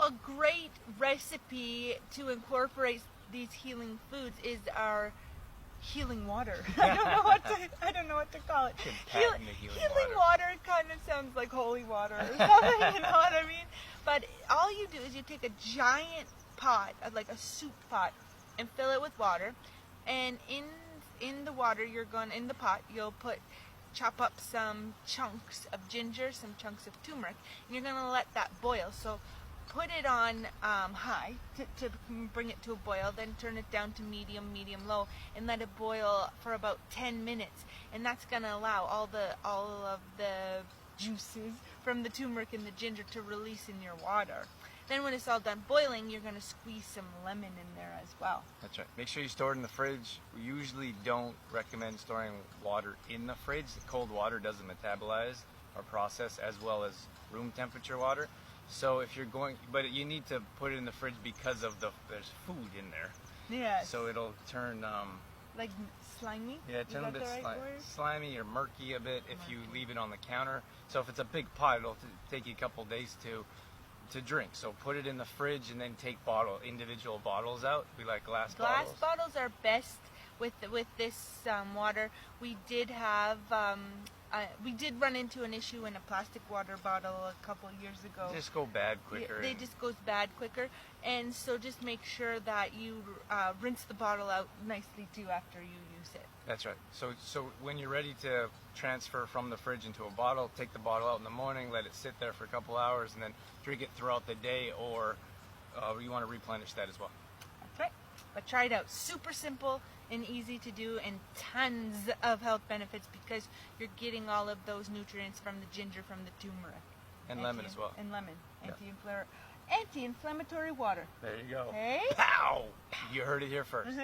a great recipe to incorporate these healing foods is our healing water. I don't know what to call it. Healing water kind of sounds like holy water or something, you know what I mean? But all you do is you take a giant pot, like a soup pot, and fill it with water. And in the water, in the pot, you'll chop up some chunks of ginger, some chunks of turmeric, and you're gonna let that boil. So put it on high to bring it to a boil, then turn it down to medium low, and let it boil for about 10 minutes. And that's going to allow all of the juices from the turmeric and the ginger to release in your water. Then when it's all done boiling, you're going to squeeze some lemon in there as well. That's right. Make sure you store it in the fridge. We usually don't recommend storing water in the fridge. The cold water doesn't metabolize or process as well as room temperature water. So if you're but you need to put it in the fridge because there's food in there. Yeah. So it'll turn like slimy. Yeah, turn a bit slimy or murky a bit if you leave it on the counter. So if it's a big pot, it'll take you a couple days to drink. So put it in the fridge and then take individual bottles out. We like glass bottles. Glass bottles are best with this water. We did have. We did run into an issue in a plastic water bottle a couple of years ago. They just go bad quicker. They just goes bad quicker, and so just make sure that you rinse the bottle out nicely too after you use it. That's right. So when you're ready to transfer from the fridge into a bottle, take the bottle out in the morning, let it sit there for a couple hours, and then drink it throughout the day, or you want to replenish that as well. That's right. But try it out. Super simple and easy to do, and tons of health benefits because you're getting all of those nutrients from the ginger, from the turmeric. And lemon as well. And lemon. Yeah. Anti-inflammatory water. There you go. Hey? Pow! You heard it here first.